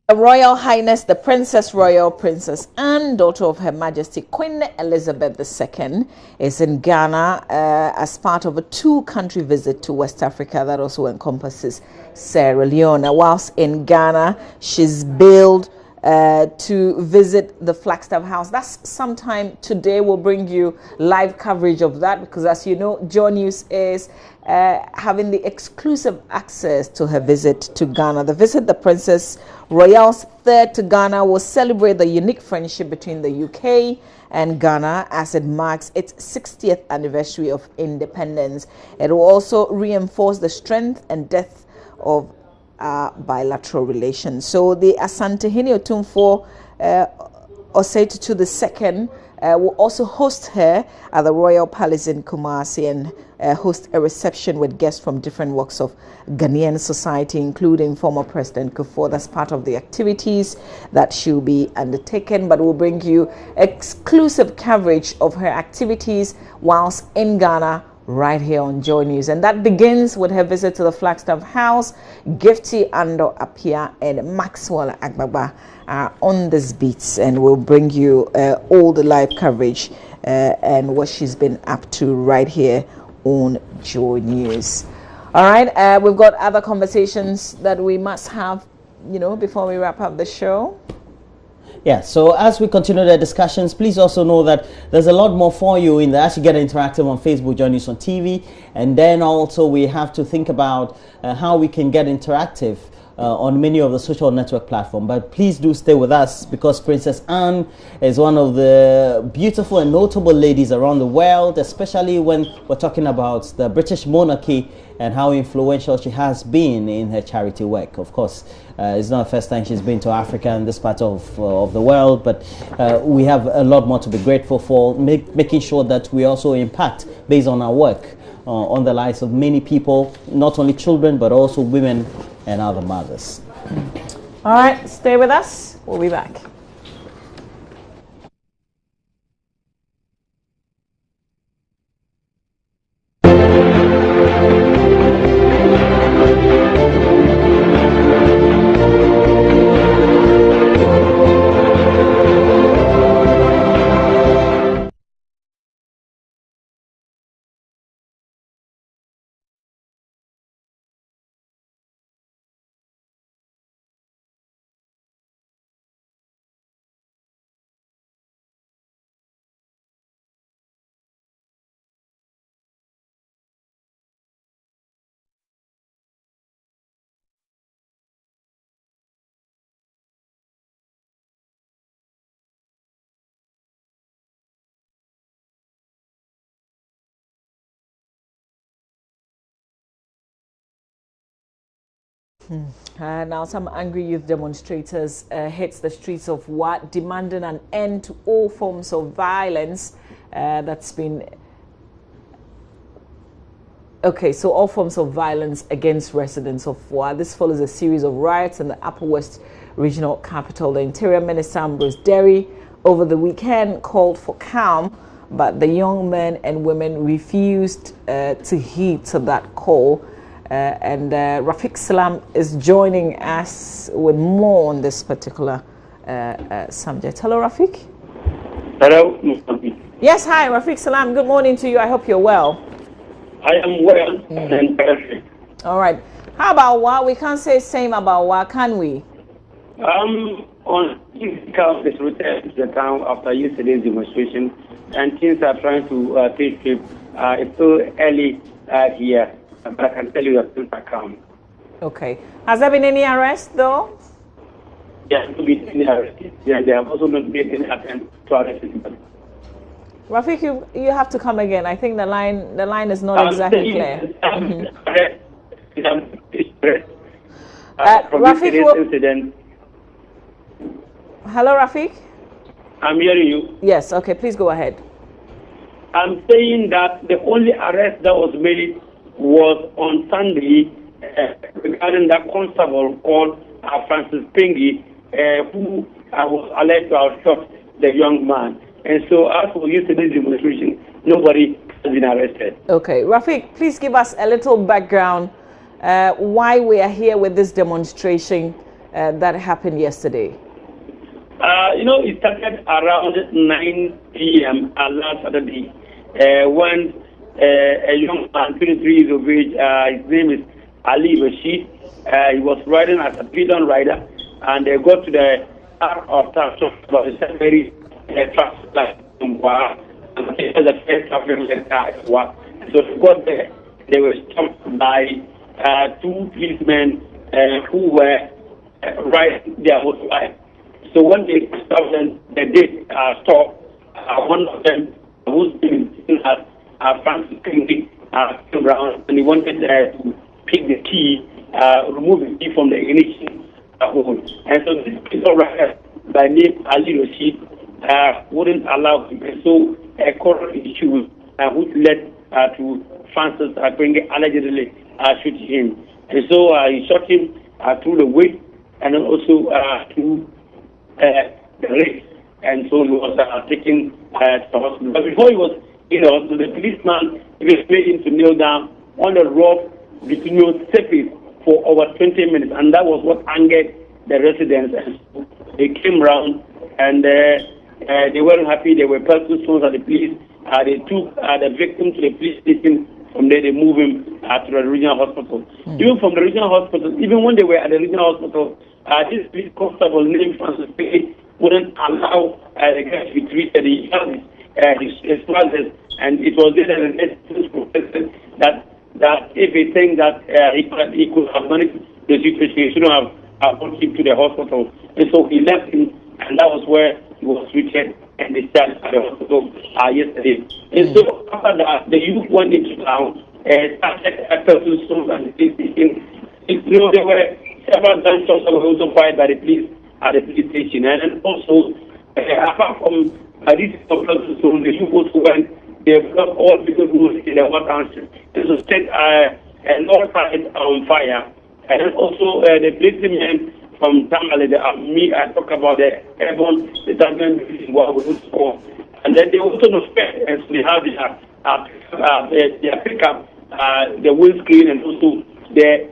Her Royal Highness the Princess Royal Princess Anne, daughter of Her Majesty Queen Elizabeth II, is in Ghana as part of a two-country visit to West Africa that also encompasses Sierra Leone. Whilst in Ghana, she's billed to visit the Flagstaff House. That's sometime today. We'll bring you live coverage of that because, as you know, Joy News is having the exclusive access to her visit to Ghana. The visit, the Princess Royal's third to Ghana, will celebrate the unique friendship between the UK and Ghana as it marks its 60th anniversary of independence. It will also reinforce the strength and depth of bilateral relations. So the Asantehene Otumfuo Osei II will also host her at the Royal Palace in Kumasi and host a reception with guests from different walks of Ghanaian society, including former President Kufuor. That's part of the activities that she'll be undertaking, but we'll bring you exclusive coverage of her activities whilst in Ghana right here on Joy News. And that begins with her visit to the Flagstaff House. Gifty Ando Apia and Maxwell Agbagba are on this beats, and we'll bring you all the live coverage and what she's been up to right here on Joy News. All right, we've got other conversations that we must have, before we wrap up the show. Yeah, so as we continue the discussions, please also know that there's a lot more for you in there as you get interactive on Facebook, Joy News on TV, and then also we have to think about how we can get interactive on many of the social network platforms. But please do stay with us because Princess Anne is one of the beautiful and notable ladies around the world, especially when we're talking about the British monarchy and how influential she has been in her charity work. Of course, it's not the first time she's been to Africa and this part of the world, but we have a lot more to be grateful for, making sure that we also impact based on our work on the lives of many people, not only children, but also women and other mothers. All right, stay with us. We'll be back. Now some angry youth demonstrators hit the streets of Wa, demanding an end to all forms of violence that's been... Okay, so all forms of violence against residents of Wa. This follows a series of riots in the Upper West Regional Capital. The Interior Minister Ambrose Derry over the weekend called for calm, but the young men and women refused to heed to that call. And Rafiq Salam is joining us with more on this particular subject. Hello, Rafiq. Hello. Yes, hi, Rafiq Salam. Good morning to you. I hope you're well. I am well and perfect. All right. How about Wa? We can't say same about Wa, can we? On count is returned to the town after yesterday's demonstration, and things are trying to take shape. It's still early here, but I can tell you that things are calm. Okay. Has there been any arrest though? There has not been any arrest. Yeah, there have also not been any attempt to arrest anybody. Rafiq, you have to come again. I think the line is not exactly clear. From Rafiq, incident. Hello, Rafiq. I'm hearing you. Yes. Okay. Please go ahead. I'm saying that the only arrest that was made was on Sunday regarding that constable called Francis Pengi, who was alleged to have shot the young man. And so, as for yesterday's demonstration, nobody has been arrested. Okay, Rafiq, please give us a little background why we are here with this demonstration that happened yesterday? It started around 9 p.m. Last Saturday when a young man, 23 years of age, his name is Ali Rashid, he was riding as a pigeon rider, and they got to the arc of Tarso, about the very traffic light, and the first traffic light. So they got there, they were stopped by two policemen who were riding their motorbike. So when they stopped them, they did stop. One of them, who's been at Francis Kennedy, came around, and he wanted to pick the key, remove the key from the ignition hole. And so this piece rider by name Ali Rashid wouldn't allow him. And so a quarrel issue which led to Francis Kennedy allegedly shooting him. And so he shot him through the waist and then also through the wrist. And so he was taken to the hospital. But before he was in the hospital, the policeman made him to kneel down on the rough bituminous surface for over 20 minutes, and that was what angered the residents. And so they came round, and they weren't happy. They were pelting stones at the police. They took the victim to the police station. From there, they moved him to the regional hospital. Even from the regional hospital, even when they were at the regional hospital, this police constable named Francis Pay wouldn't allow the guy to be treated. He held his classes, and it was there that the protested that if he thinks that he could have managed the situation, he shouldn't have brought him to the hospital. And so he left him, and that was where he was treated and discharged at the hospital yesterday. And so after that, the youth went into town and started pelting stones and there were several gunshots that were also fired by the police at the police station. And then also, apart from this pelting stones, the youth also went. They blocked all because rules in the water township. This was set an all side on fire. And then also the policemen from Tamale, I talk about the airborne detachment what we would score. And then they also know and so they have their pickup, the windscreen, and also the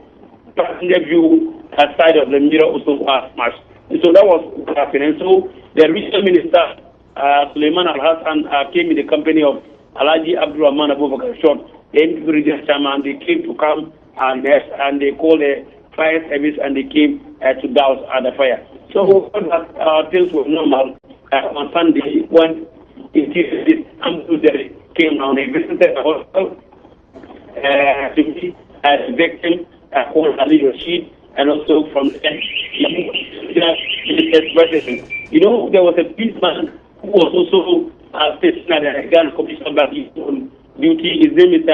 passenger view side of the mirror also was smashed. And so that was what happened. And so the regional minister, Suleiman Al-Hassan, came in the company of Alhaji Abdul Rahman Abubakar Short, the NPP regional chairman. They came to come and they called the fire service and they came to douse the fire. So things were normal on Sunday when this ambulance came down. They visited the hospital to meet the victim called Ali Rashid, and also from the president. There was a policeman who was also stationed at the Ghana Commission back on duty. His name is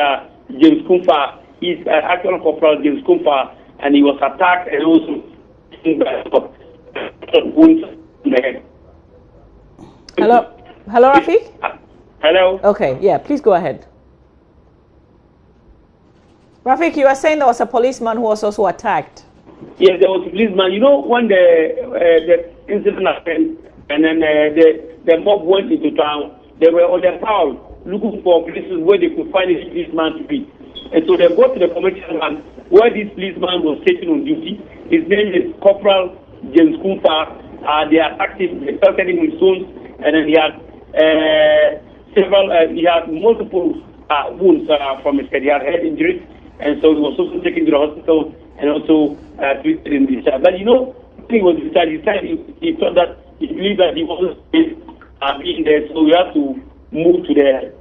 James Kumfa. He's actual corporal James Kumfa, and he was attacked and also wounds in the head. Hello, Rafiq? Hello? Okay, yeah, please go ahead. Rafiq, you were saying there was a policeman who was also attacked. Yes, there was a policeman. When the incident happened, and then the mob went into town, they were on the prowl looking for places where they could find this policeman to be. And so they go to the commercial land where this policeman was stationed on duty. His name is Corporal James Kumfa. They attacked him, they pelted him with stones, and then he had he had multiple wounds from his head. He had head injuries, and so he was also taken to the hospital and also treated in discharge. But he was discharged. He said he thought that he believed that he wasn't being there, so he had to move to the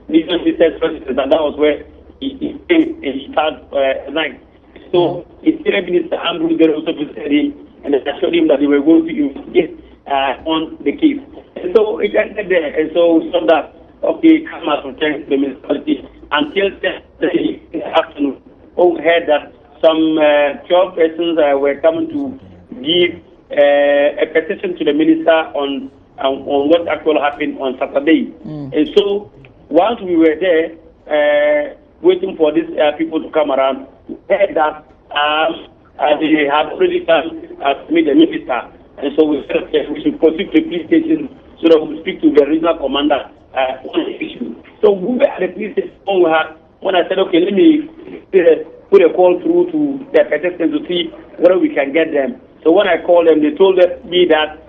regional research residence, and that was where he came and he started at night. So his minister Andrew Gere also visited him and they assured him that they were going to investigate on the case. And so it ended there, and so we saw that come as returned to the municipality until Thursday in the afternoon. We heard that some 12 persons were coming to give a petition to the minister on what actually happened on Saturday. And so once we were there waiting for these people to come around, we heard that they had already come to meet the minister. And so we said we should proceed to the police station so that we speak to the regional commander on the issue. So we were at the police station when I said, okay, let me put a call through to the participants to see whether we can get them. So when I called them, they told me that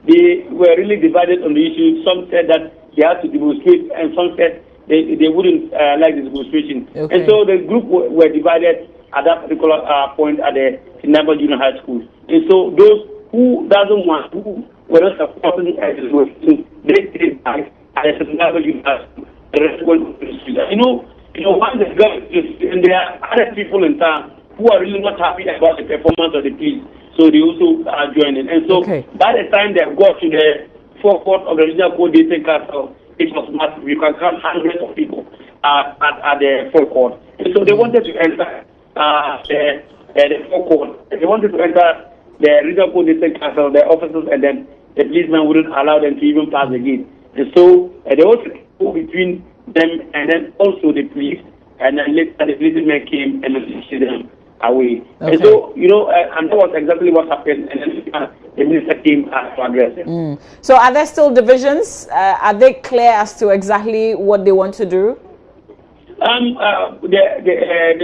they were really divided on the issue. Some said that they had to demonstrate, and some said they wouldn't like the demonstration. Okay. And so the group were divided at that particular point at the Naba Junior High School. And so those who doesn't want, who were not supporting the demonstration, they stayed back at the Naba Junior High School. The rest went to the street. Once the government and there are other people in town who are really not happy about the performance of the police, so they also are joining. And so by the time they got to the forecourt of the regional coordinating council, it was massive. You can count hundreds of people at the forecourt. And so they wanted to enter the forecourt. They wanted to enter the regional coordinating council, the officers, and then the policeman wouldn't allow them to even pass the gate. And so there was a go between them and then also the police. And then later the policemen came and chased them away. Okay. And so, and that was exactly what happened. And then the minister came to address them. So are there still divisions? Are they clear as to exactly what they want to do? They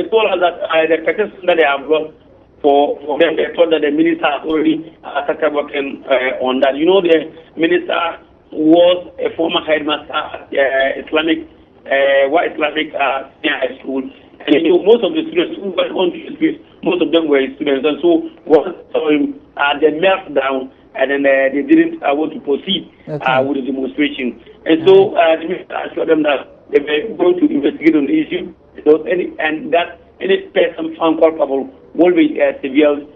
told us that the petition that they have brought for them, they thought that the minister has already started working on that. The minister was a former headmaster at Islamic Senior High School. And most of the students who went on to the street, most of them were students. And so once they melted down, and then they didn't want to proceed with the demonstration. And so the minister assured them that they were going to investigate on the issue, and that any person found culpable will be severely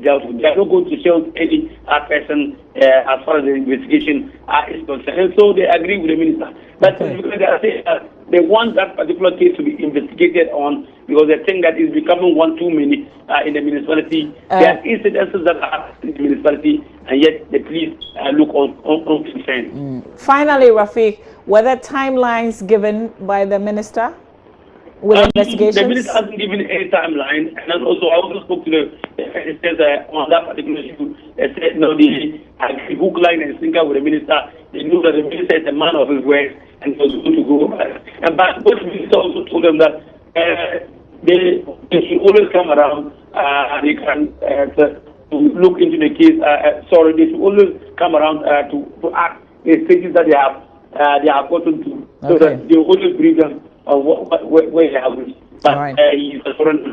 dealt with. They are not going to shield any person as far as the investigation is concerned. And so they agree with the minister. But because they are saying that they want that particular case to be investigated on, because they think that it's becoming one too many in the municipality. There are incidences that are in the municipality, and yet the police look on concerned. Finally, Rafiq, were there timelines given by the minister with investigations? The minister hasn't given any timeline, and then also I also spoke to the says on that particular issue. They said the hook, line, and sinker with the minister. They knew that the minister is a man of his word and was going to go. And but both ministers also told them that they should always come around. They can to look into the case. They should always come around to act the stages that they have gotten to, so that they will always bring them where they have reached. But he's a foreign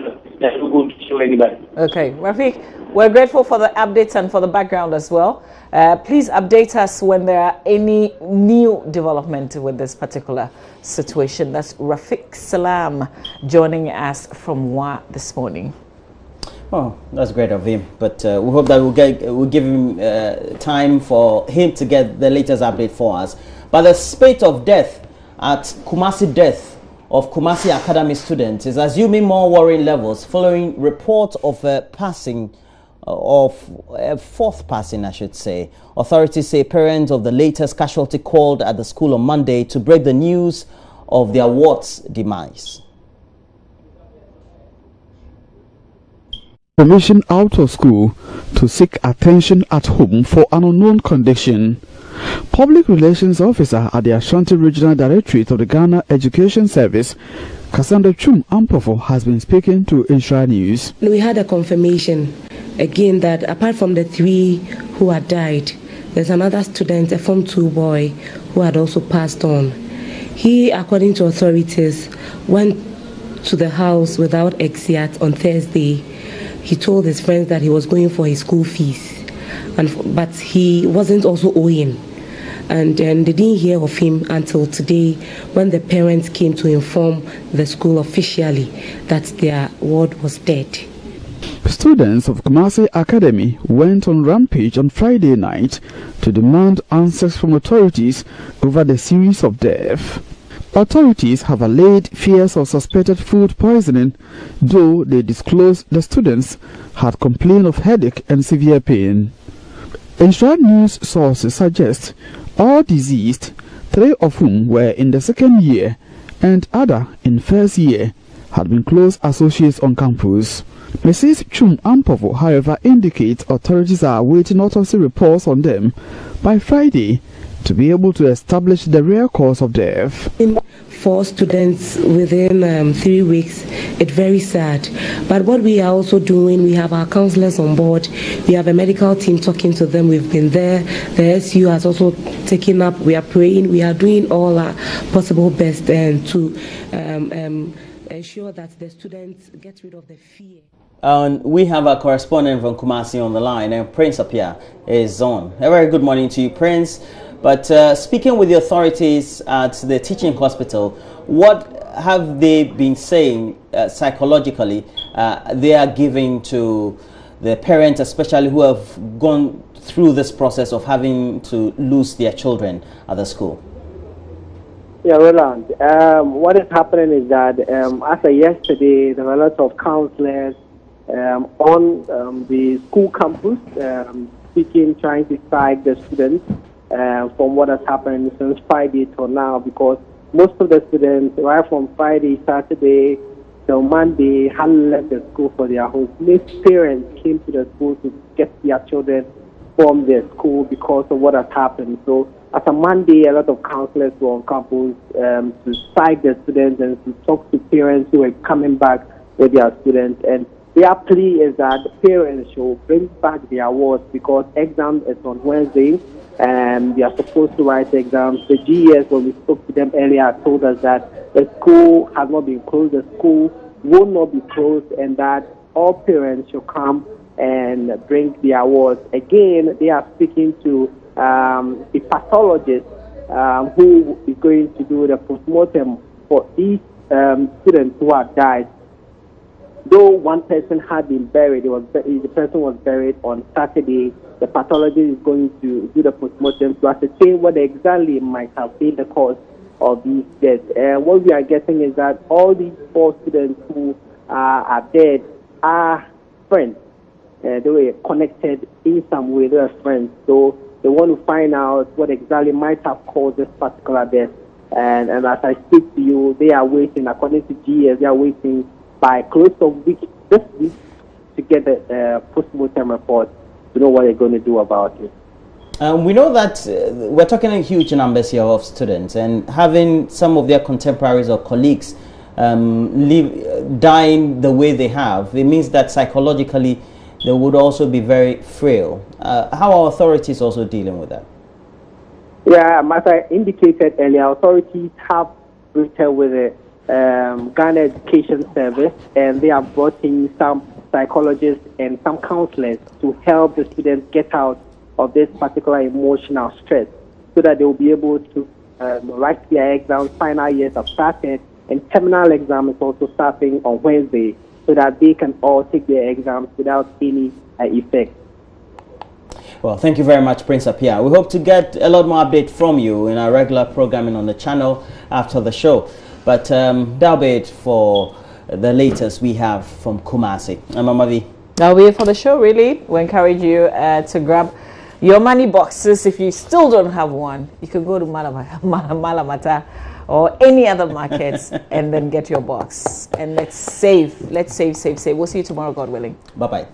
that will go to show anybody. Okay, Rafiq, we're grateful for the updates and for the background as well. Please update us when there are any new development with this particular situation. That's Rafiq Salam joining us from WA this morning. Oh, that's great of him. But we hope that we'll give him time for him to get the latest update for us. But the spate of death at Kumasi Academy students is assuming more worrying levels following report of passing of fourth passing, I should say. Authorities say parents of the latest casualty called at the school on Monday to break the news of their ward's demise. Permission out of school to seek attention at home for an unknown condition. Public Relations Officer at the Ashanti Regional Directorate of the Ghana Education Service, Cassandra Chum Ampofo, has been speaking to Insura News. We had a confirmation again that apart from the 3 who had died, there's another student, a Form 2 boy, who had also passed on. He, according to authorities, went to the house without exit on Thursday. He told his friends that he was going for his school fees, but he wasn't also owing. And they didn't hear of him until today, when the parents came to inform the school officially that their ward was dead. Students of Kumasi Academy went on rampage on Friday night to demand answers from authorities over the series of deaths. Authorities have allayed fears of suspected food poisoning, though they disclosed the students had complained of headache and severe pain. Insura News sources suggest all deceased, 3 of whom were in the 2nd year and other in 1st year, had been close associates on campus. Mrs. Chum Ampofo, however, indicates authorities are awaiting autopsy reports on them by Friday to be able to establish the real cause of death. 4 students within 3 weeks. It's very sad. But what we are also doing, we have our counselors on board. We have a medical team talking to them. We've been there. The SU has also taken up. We are praying. We are doing all our possible best to ensure that the students get rid of the fear. We have a correspondent from Kumasi on the line, and Prince Appiah is on. A very good morning to you, Prince. But speaking with the authorities at the teaching hospital, what have they been saying psychologically they are giving to the parents, especially who have gone through this process of having to lose their children at the school? Yeah, Roland, what is happening is that as of yesterday, there were a lot of counselors on the school campus speaking, trying to guide the students from what has happened since Friday till now, because most of the students, right from Friday, Saturday till Monday, hadn't left the school for their homes. Many parents came to the school to get their children from their school because of what has happened. So as a Monday, a lot of counselors were on campus to psych the students and to talk to parents who were coming back with their students. And their plea is that the parents should bring back their awards because exam is on Wednesday and they are supposed to write exams. The GES, when we spoke to them earlier, told us that the school has not been closed, the school will not be closed, and that all parents should come and bring their awards. Again, they are speaking to a pathologist who is going to do the postmortem for these students who have died. Though one person had been buried, the person was buried on Saturday, the pathologist is going to do the postmortem to ascertain what exactly might have been the cause of these deaths. What we are getting is that all these 4 students who are dead are friends. They were connected in some way, they are friends. So they want to find out what exactly might have caused this particular death. And as I speak to you, they are waiting, according to GS, they are waiting by close of this week to get the postmortem report to know what they're going to do about it. We know that we're talking in huge numbers here of students, and having some of their contemporaries or colleagues dying the way they have, it means that psychologically they would also be very frail. How are authorities also dealing with that? Yeah, as I indicated earlier, authorities have written with the Ghana Education Service, and they have brought in some psychologists and some counselors to help the students get out of this particular emotional stress so that they will be able to write their exams. Final years have started, and terminal exam is also starting on Wednesday so that they can all take their exams without any effect. Well, thank you very much, Prince Appiah. We hope to get a lot more update from you in our regular programming on the channel after the show. But that'll be it for the latest we have from Kumasi. I'm Amavi. That'll be it for the show, really. We encourage you to grab your money boxes. If you still don't have one, you can go to Malamata or any other markets and then get your box. And let's save. We'll see you tomorrow, God willing. Bye-bye.